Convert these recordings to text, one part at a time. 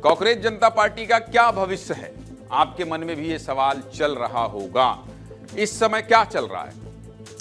कांग्रेस जनता party का क्या भविष्य है? आपके मन में भी ये सवाल चल रहा होगा। इस समय क्या चल रहा है?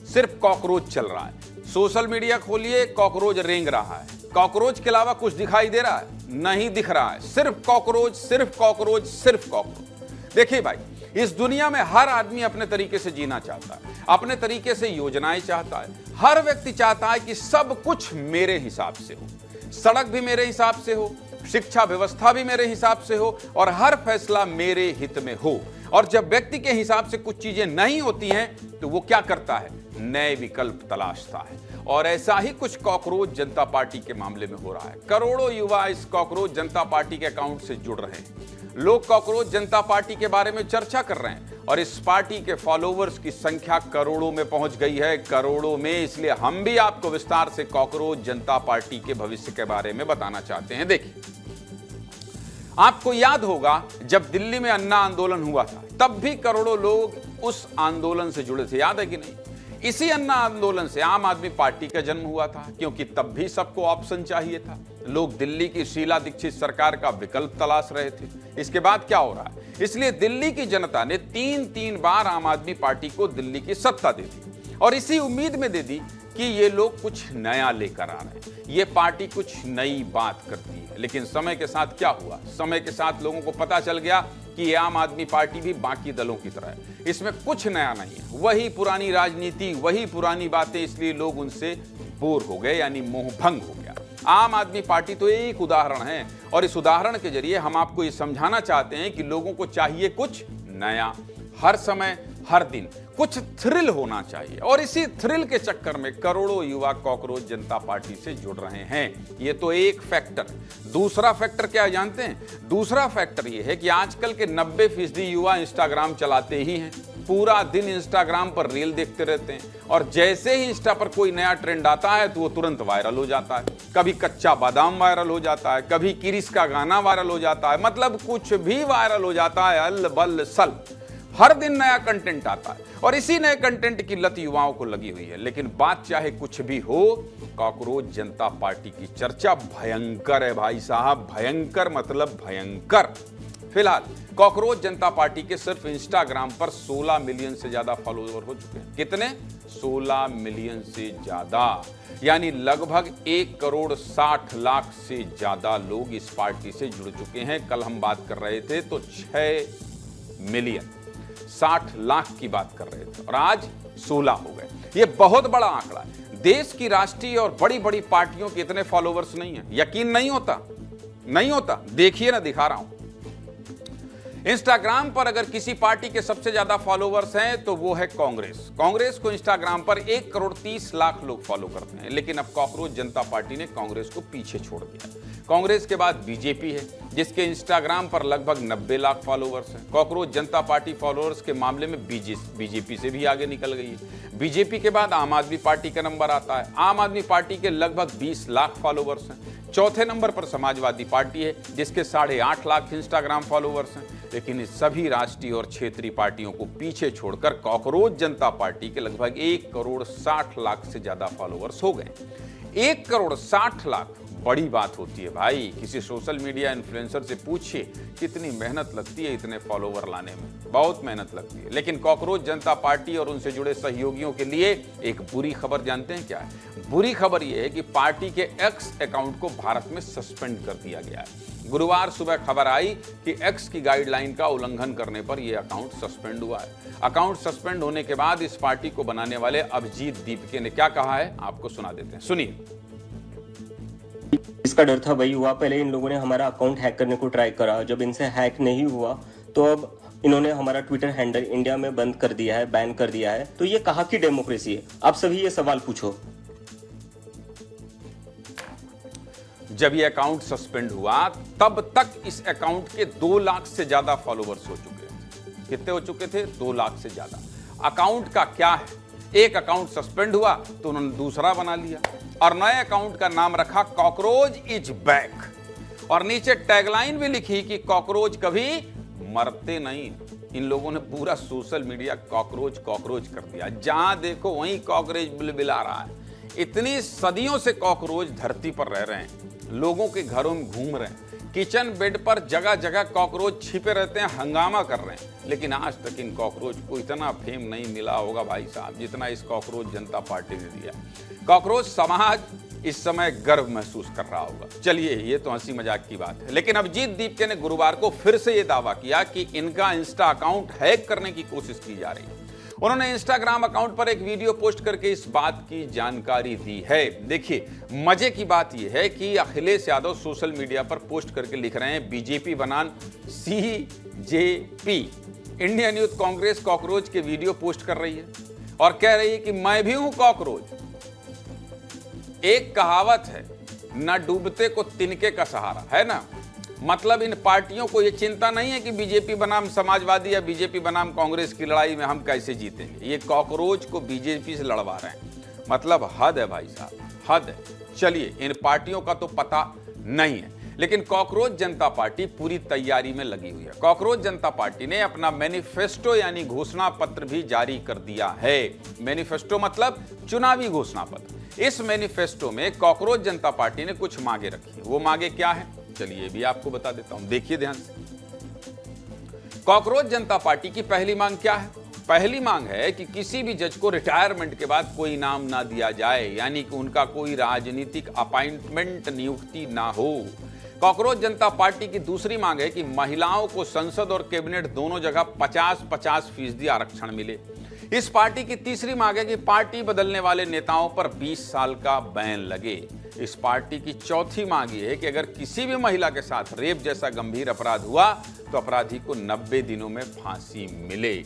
सिर्फ कॉकरोच चल रहा है। सोशल मीडिया खोलिए, कॉकरोच रेंग रहा है। कॉकरोच के अलावा कुछ दिखाई दे रहा है? नहीं दिख रहा है। सिर्फ कॉकरोच, सिर्फ कॉकरोच, सिर्फ कॉकरोच। देखिए भाई, इस दुनिया में हर आदमी अपने तरीके से जीना चाहता है, अपने तरीके से योजनाएं चाहता है। हर व्यक्ति चाहता है कि सब कुछ मेरे हिसाब से हो, सड़क भी मेरे हिसाब से हो, शिक्षा व्यवस्था भी मेरे हिसाब से हो और हर फैसला मेरे हित में हो। और जब व्यक्ति के हिसाब से कुछ चीजें नहीं होती हैं तो वो क्या करता है? नए विकल्प तलाशता है। और ऐसा ही कुछ कांग्रेस जनता पार्टी के मामले में हो रहा है। करोड़ों युवा इस कांग्रेस जनता पार्टी के अकाउंट से जुड़ रहे हैं। लोग कांग्रेस जनता पार्टी के बारे में चर्चा कर रहे हैं और इस पार्टी के फॉलोवर्स की संख्या करोड़ों में पहुंच गई है, करोड़ों में। इसलिए हम भी आपको विस्तार से कांग्रेस जनता पार्टी के भविष्य के बारे में बताना चाहते हैं। देखिए, आपको याद होगा जब दिल्ली में अन्ना आंदोलन हुआ था, तब भी करोड़ों लोग उस आंदोलन से जुड़े थे, याद है कि नहीं? इसी अन्ना आंदोलन से आम आदमी पार्टी का जन्म हुआ था, क्योंकि तब भी सबको ऑप्शन चाहिए था। लोग दिल्ली की शीला दीक्षित सरकार का विकल्प तलाश रहे थे। इसके बाद क्या हो रहा है? इसलिए दिल्ली की जनता ने तीन बार आम आदमी पार्टी को दिल्ली की सत्ता दे दी और इसी उम्मीद में दे दी कि ये लोग कुछ नया लेकर आ रहे हैं, ये पार्टी कुछ नई बात करती है। लेकिन समय के साथ क्या हुआ? समय के साथ लोगों को पता चल गया कि ये आम आदमी पार्टी भी बाकी दलों की तरह है, इसमें कुछ नया नहीं है, वही पुरानी राजनीति, वही पुरानी बातें। इसलिए लोग उनसे बोर हो गए, यानी मोह भंग हो गया। आम आदमी पार्टी तो एक उदाहरण है और इस उदाहरण के जरिए हम आपको ये समझाना चाहते हैं कि लोगों को चाहिए कुछ नया। हर समय, हर दिन कुछ थ्रिल होना चाहिए और इसी थ्रिल के चक्कर में करोड़ों युवा कांग्रेस जनता पार्टी से जुड़ रहे हैं। ये तो एक फैक्टर। दूसरा फैक्टर क्या जानते हैं? दूसरा फैक्टर ये है कि आजकल के 90% युवा इंस्टाग्राम चलाते ही हैं। पूरा दिन इंस्टाग्राम पर रील देखते रहते हैं और जैसे ही इंस्टा पर कोई नया ट्रेंड आता है तो वो तुरंत वायरल हो जाता है। कभी कच्चा बादाम वायरल हो जाता है, कभी किरिस का गाना वायरल हो जाता है, मतलब कुछ भी वायरल हो जाता है, अल बल सल। हर दिन नया कंटेंट आता है और इसी नए कंटेंट की लत युवाओं को लगी हुई है। लेकिन बात चाहे कुछ भी हो, कांग्रेस जनता पार्टी की चर्चा भयंकर है भाई साहब, भयंकर मतलब भयंकर। फिलहाल कांग्रेस जनता पार्टी के सिर्फ इंस्टाग्राम पर 16 मिलियन से ज्यादा फॉलोअर हो चुके हैं। कितने? 16 मिलियन से ज्यादा, यानी लगभग 1,60,00,000 से ज्यादा लोग इस पार्टी से जुड़ चुके हैं। कल हम बात कर रहे थे तो 6 मिलियन 60 लाख की बात कर रहे थे और आज 16 हो गए। ये बहुत बड़ा आंकड़ा है। देश की राष्ट्रीय और बड़ी बड़ी पार्टियों के इतने फॉलोवर्स नहीं है। यकीन नहीं होता? नहीं होता? देखिए ना, दिखा रहा हूं। इंस्टाग्राम पर अगर किसी पार्टी के सबसे ज्यादा फॉलोवर्स हैं तो वो है कांग्रेस। कांग्रेस को इंस्टाग्राम पर 1,30,00,000 लोग फॉलो करते हैं। लेकिन अब कांग्रेस जनता पार्टी ने कांग्रेस को पीछे छोड़ दिया। कांग्रेस के बाद बीजेपी है, जिसके इंस्टाग्राम पर लगभग 90 लाख फॉलोवर्स हैं। कांग्रेस जनता पार्टी फॉलोअर्स के मामले में बीजेपी से भी आगे निकल गई है। बीजेपी के बाद आम आदमी पार्टी का नंबर आता है। आम आदमी पार्टी के लगभग 20 लाख फॉलोवर्स हैं। चौथे नंबर पर समाजवादी पार्टी है, जिसके 8.5 लाख इंस्टाग्राम फॉलोवर्स हैं। लेकिन इस सभी राष्ट्रीय और क्षेत्रीय पार्टियों को पीछे छोड़कर कांग्रेस जनता पार्टी के लगभग 1,60,00,000 से ज्यादा फॉलोवर्स हो गए। 1,60,00,000 बड़ी बात होती है भाई। किसी सोशल मीडिया इन्फ्लुएंसर से पूछिए कितनी मेहनत लगती है इतने फॉलोवर लाने में, बहुत मेहनत लगती है। लेकिन कांग्रेस जनता पार्टी और उनसे जुड़े सहयोगियों के लिए एक बुरी खबर जानते हैं क्या है? बुरी खबर यह है कि पार्टी के एक्स अकाउंट को भारत में सस्पेंड कर दिया गया है। गुरुवार सुबह खबर आई कि एक्स की गाइडलाइन का उल्लंघन करने पर यह अकाउंट सस्पेंड हुआ है। अकाउंट सस्पेंड होने के बाद इस पार्टी को बनाने वाले अभिजीत दीपके ने क्या कहा है, आपको सुना देते हैं, सुनिए। इसका डर था वही हुआ। पहले इन लोगों ने हमारा अकाउंट हैक करने को ट्राई करा, जब इनसे हैक नहीं हुआ तो अब इन्होंने हमारा ट्विटर हैंडल इंडिया में बंद कर दिया है, बैन कर दिया है। तो ये कहाँ की डेमोक्रेसी है? आप सभी ये सवाल पूछो। जब ये अकाउंट सस्पेंड हुआ तब तक इस अकाउंट के 2 लाख से ज्यादा फॉलोवर्स हो चुके थे। कितने हो चुके थे? 2 लाख से ज्यादा। अकाउंट का क्या है, एक अकाउंट सस्पेंड हुआ तो उन्होंने दूसरा बना लिया और नए अकाउंट का नाम रखा कॉकरोच इज बैक और नीचे टैगलाइन भी लिखी कि कॉकरोच कभी मरते नहीं। इन लोगों ने पूरा सोशल मीडिया कॉकरोच कॉकरोच कर दिया। जहां देखो वहीं कॉकरोच बिलबिला रहा है। इतनी सदियों से कॉकरोच धरती पर रह रहे हैं, लोगों के घरों में घूम रहे हैं। किचन बेड पर जगह जगह कॉकरोच छिपे रहते हैं, हंगामा कर रहे हैं, लेकिन आज तक इन कॉकरोच को इतना फेम नहीं मिला होगा भाई साहब जितना इस कॉकरोच जनता पार्टी ने दिया। कॉकरोच समाज इस समय गर्व महसूस कर रहा होगा। चलिए, ये तो हंसी मजाक की बात है, लेकिन अभिजीत दीपके ने गुरुवार को फिर से ये दावा किया कि इनका इंस्टा अकाउंट हैक करने की कोशिश की जा रही है। उन्होंने इंस्टाग्राम अकाउंट पर एक वीडियो पोस्ट करके इस बात की जानकारी दी है। देखिए, मजे की बात यह है कि अखिलेश यादव सोशल मीडिया पर पोस्ट करके लिख रहे हैं बीजेपी बनाम CJP। Indian youth Congress cockroach के वीडियो पोस्ट कर रही है और कह रही है कि मैं भी हूं कॉकरोच। एक कहावत है, न डूबते को तिनके का सहारा, है ना। मतलब इन पार्टियों को ये चिंता नहीं है कि बीजेपी बनाम समाजवादी या बीजेपी बनाम कांग्रेस की लड़ाई में हम कैसे जीतेंगे। ये कॉकरोच को बीजेपी से लड़वा रहे हैं। मतलब हद है भाई साहब, हद है। चलिए, इन पार्टियों का तो पता नहीं है, लेकिन कॉकरोच जनता पार्टी पूरी तैयारी में लगी हुई है। कॉकरोच जनता पार्टी ने अपना मैनिफेस्टो यानी घोषणा पत्र भी जारी कर दिया है। मैनिफेस्टो मतलब चुनावी घोषणा पत्र। इस मैनिफेस्टो में कॉकरोच जनता पार्टी ने कुछ मांगे रखी है। वो मांगे क्या है, चलिए भी आपको बता देता हूं, देखिए ध्यान से। कॉकरोच जनता पार्टी की पहली मांग क्या है? पहली मांग है कि किसी भी जज को रिटायरमेंट के बाद कोई इनाम ना दिया जाए, यानी कि उनका कोई राजनीतिक अपॉइंटमेंट नियुक्ति ना हो। कॉकरोच जनता पार्टी की दूसरी मांग है कि महिलाओं को संसद और कैबिनेट दोनों जगह 50-50% आरक्षण मिले। इस पार्टी की तीसरी मांग है कि पार्टी बदलने वाले नेताओं पर 20 साल का बैन लगे। इस पार्टी की चौथी मांग ये है कि अगर किसी भी महिला के साथ रेप जैसा गंभीर अपराध हुआ तो अपराधी को 90 दिनों में फांसी मिले।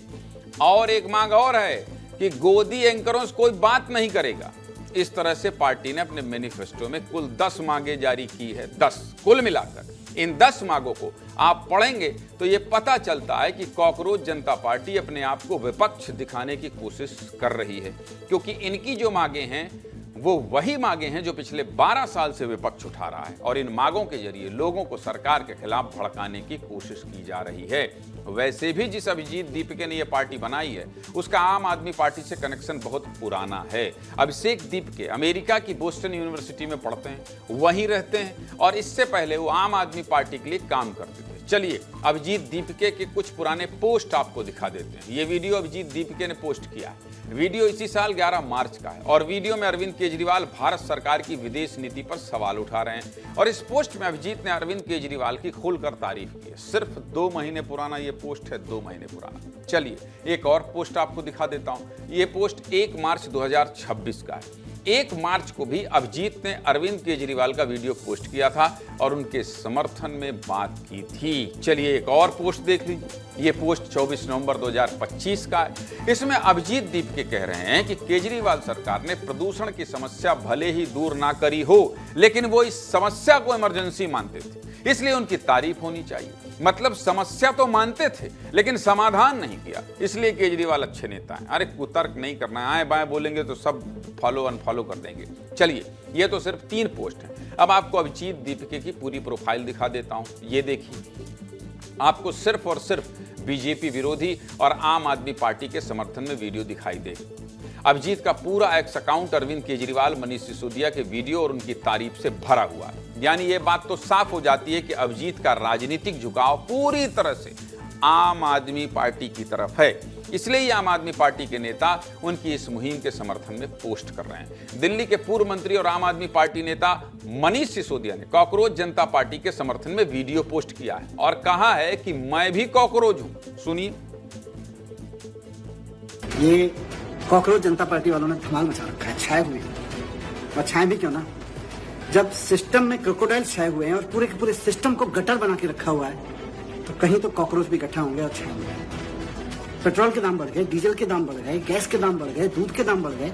और एक मांग और है कि गोदी एंकरों से कोई बात नहीं करेगा। इस तरह से पार्टी ने अपने मैनिफेस्टो में कुल 10 मांगे जारी की है। 10 कुल मिलाकर इन 10 मांगों को आप पढ़ेंगे तो ये पता चलता है कि कॉकरोच जनता पार्टी अपने आप को विपक्ष दिखाने की कोशिश कर रही है, क्योंकि इनकी जो मांगे हैं वो वही मांगे हैं जो पिछले 12 साल से विपक्ष उठा रहा है, और इन मांगों के जरिए लोगों को सरकार के खिलाफ भड़काने की कोशिश की जा रही है। वैसे भी जिस अभिजीत दीपके ने यह पार्टी बनाई है उसका आम आदमी पार्टी से कनेक्शन बहुत पुराना है। अभिषेक दीपके अमेरिका की बोस्टन यूनिवर्सिटी में पढ़ते हैं, वहीं रहते हैं, और इससे पहले वो आम आदमी पार्टी के लिए काम करते थे। चलिए, अभिजीत दीपके के कुछ पुराने पोस्ट आपको दिखा देते हैं। ये वीडियो अभिजीत दीपके ने पोस्ट किया है। वीडियो इसी साल 11 मार्च का है और वीडियो में अरविंद केजरीवाल भारत सरकार की विदेश नीति पर सवाल उठा रहे हैं, और इस पोस्ट में अभिजीत ने अरविंद केजरीवाल की खुलकर तारीफ की है। सिर्फ 2 महीने पुराना ये पोस्ट है, 2 महीने पुराना। चलिए, एक और पोस्ट आपको दिखा देता हूं। ये पोस्ट 1 मार्च 2026 का है। 1 मार्च को भी अभिजीत ने अरविंद केजरीवाल का वीडियो पोस्ट किया था और उनके समर्थन में बात की थी। चलिए, एक और पोस्ट देख लीजिए। ये पोस्ट 24 नवंबर 2025 का है। इसमें अभिजीत दीपके कह रहे हैं कि केजरीवाल सरकार ने प्रदूषण की समस्या भले ही दूर ना करी हो, लेकिन वो इस समस्या को इमरजेंसी मानते थे, इसलिए उनकी तारीफ होनी चाहिए। मतलब समस्या तो मानते थे लेकिन समाधान नहीं किया, इसलिए केजरीवाल अच्छे नेता हैं। अरे कुतर्क नहीं करना है, आए बाएं बोलेंगे तो सब फॉलो अनफॉलो कर देंगे। चलिए, ये तो सिर्फ 3 पोस्ट हैं। अब आपको अभिजीत दीपके की पूरी प्रोफाइल दिखा देता हूं। ये देखिए, आपको सिर्फ और सिर्फ बीजेपी विरोधी और आम आदमी पार्टी के समर्थन में वीडियो दिखाई देगी। अभिजीत का पूरा एक्स अकाउंट अरविंद केजरीवाल, मनीष सिसोदिया के वीडियो और उनकी तारीफ से भरा हुआ है। यानी ये बात तो साफ हो जाती है कि अभिजीत का राजनीतिक झुकाव पूरी तरह से आम आदमी पार्टी की तरफ है। इसलिए ही आम आदमी पार्टी के नेता उनकी इस मुहिम के समर्थन में पोस्ट कर रहे हैं। दिल्ली के पूर्व मंत्री और आम आदमी पार्टी नेता मनीष सिसोदिया ने कॉकरोच जनता पार्टी के समर्थन में वीडियो पोस्ट किया है और कहा है कि मैं भी कॉकरोच हूं। सुनिए। ये कॉकरोच जनता पार्टी वालों ने धमाल मचा रखा है, छाए हुए हैं। और छाए भी क्यों ना, जब सिस्टम में क्रोकोडाइल छाए हुए हैं और पूरे के पूरे सिस्टम को गटर बना के रखा हुआ है, तो कहीं तो कॉकरोच भी इकट्ठा होंगे और छाए होंगे। पेट्रोल के दाम बढ़ गए, डीजल के दाम बढ़ गए, गैस के दाम बढ़ गए, दूध के दाम बढ़ गए।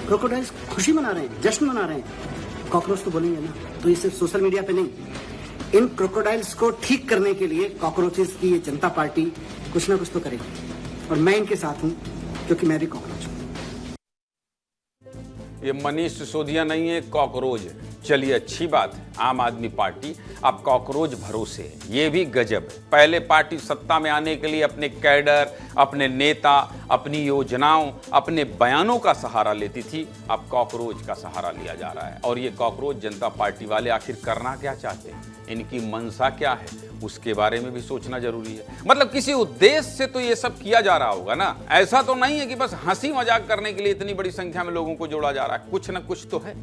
क्रोकोडाइल्स खुशी मना रहे हैं, जश्न मना रहे हैं। कॉकरोच तो बोलेंगे ना। तो ये सिर्फ सोशल मीडिया पे नहीं, इन क्रोकोडाइल्स को ठीक करने के लिए कॉकरोचेस की ये जनता पार्टी कुछ ना कुछ तो करेगी, और मैं इनके साथ हूं क्योंकि मैं भी कॉकरोच हूं। ये मनीष सिसोदिया नहीं है, कॉकरोच है। चलिए, अच्छी बात है। आम आदमी पार्टी अब कॉकरोच भरोसे है। ये भी गजब है। पहले पार्टी सत्ता में आने के लिए अपने कैडर, अपने नेता, अपनी योजनाओं, अपने बयानों का सहारा लेती थी। अब कॉकरोच का सहारा लिया जा रहा है। और ये कॉकरोच जनता पार्टी वाले आखिर करना क्या चाहते हैं, इनकी मंशा क्या है, उसके बारे में भी सोचना जरूरी है। मतलब किसी उद्देश्य से तो ये सब किया जा रहा होगा ना। ऐसा तो नहीं है कि बस हंसी मजाक करने के लिए इतनी बड़ी संख्या में लोगों को जोड़ा जा रहा है। कुछ ना कुछ तो है।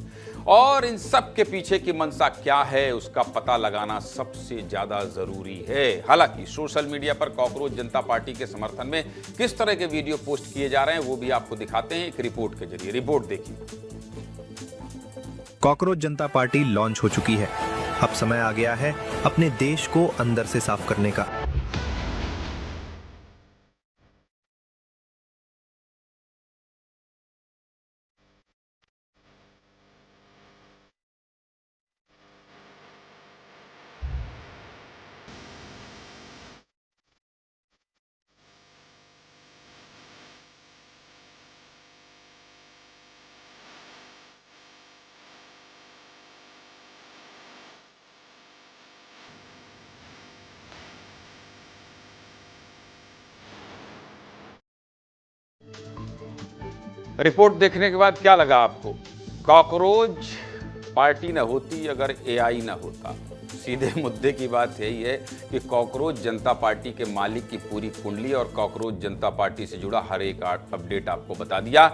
और इन सब के पीछे की मंशा क्या है, उसका पता लगाना सबसे ज्यादा जरूरी है। हालांकि सोशल मीडिया पर कॉकरोच जनता पार्टी के समर्थन में किस तरह के वीडियो पोस्ट किए जा रहे हैं वो भी आपको दिखाते हैं एक रिपोर्ट के जरिए। रिपोर्ट देखिए। कॉकरोच जनता पार्टी लॉन्च हो चुकी है। अब समय आ गया है अपने देश को अंदर से साफ करने का। रिपोर्ट देखने के बाद क्या लगा आपको? कॉकरोच पार्टी न होती अगर एआई न होता। सीधे मुद्दे की बात यही है कि कॉकरोच जनता पार्टी के मालिक की पूरी कुंडली और कॉकरोच जनता पार्टी से जुड़ा हर एक अपडेट आपको बता दिया।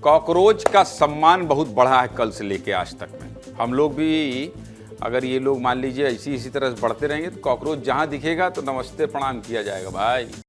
कॉकरोच का सम्मान बहुत बढ़ा है कल से लेके आज तक में। हम लोग भी अगर ये लोग मान लीजिए इसी तरह से बढ़ते रहेंगे तो कॉकरोच जहां दिखेगा तो नमस्ते प्रणाम किया जाएगा भाई।